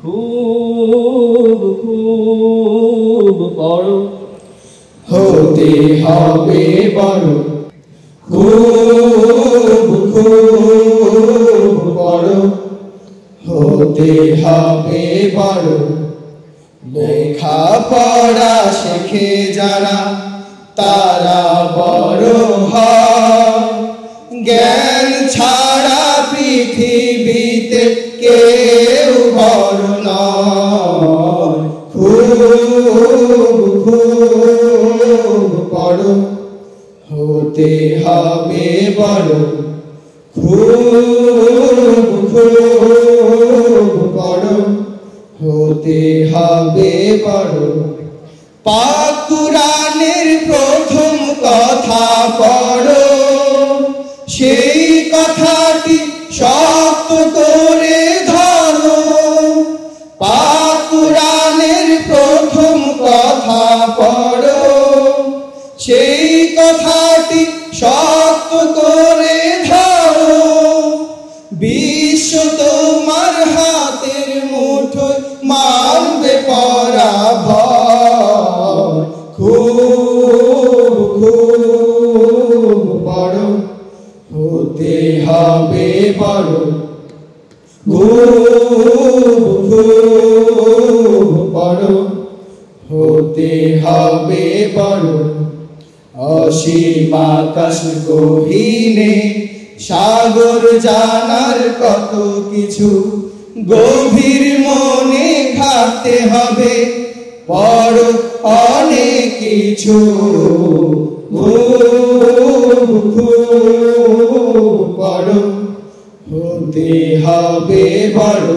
খুব খুব বড় হতে হবে বড়, খুব খুব বড় হতে হবে বড়। লেখা পড়া শেখে যারা তারা বড় হয়, জ্ঞান ছাড়া পৃথিবীতে কেউ বড় নয়। খুব খুব বড় হতে হবে বড়, খুব খুব বড় হতে হবে বড়। পাক কুরআনের প্রথম কথা পড়ো, সেই কথাটি শক্ত করে ধরো। পাক কুরআনের প্রথম কথা পড়ো, সেই কথাটি শক্ত করে ধরো। বিশ্ব তোমার হাতের মুঠোয় মানবে পরাভয়। খুব খুব বড় হতে হবে বড়, খুব খুব বড় হতে হবে বড়। অসীম আকাশ গহীনে সাগর জানার কত কিছু, গভীর মনে থাকতে হবে বড় অনেক কিছু। খুব খুব বড় হতে হবে বড়,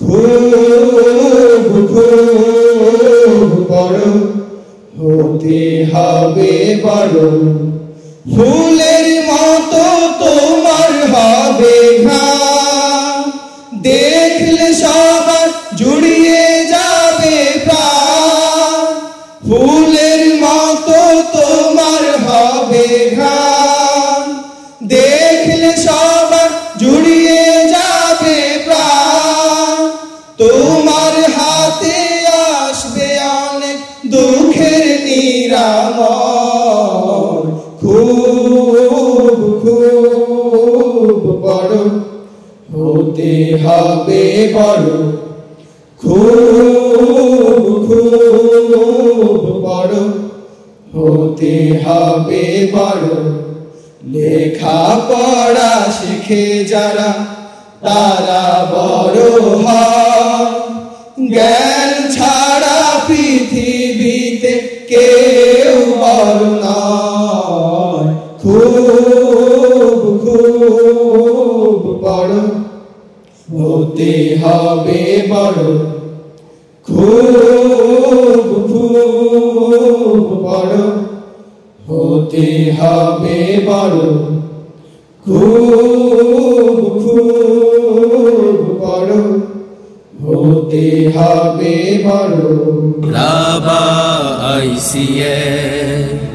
খুব খুব বড় হতে হবে বড়। ফুলের মতো তোমার হবে ঘ্রাণ, দেখলে সবার জুড়িয়ে যাবে প্রাণ। ফুলের মতো তোমার হবে ঘ্রাণ, দেখলে সবার জুড়িয়ে যাবে প্রাণ। তোমার হাতে আসবে অনেক দুঃখের নিরাময়। খুব খুব বড় হতে হবে বড়, খুব খুব বড় হতে হবে বড়। লেখা পড়া শিখে যারা তারা বড় হয়, জ্ঞান ছাড়া পৃথিবীতে কেউ বড় নয়। খুব খুব বড় হতে হবে বড়, খুব খুব বড় হতে হবে বড়, খুব খুব বড় হতে হবে বড়। রাবা ICF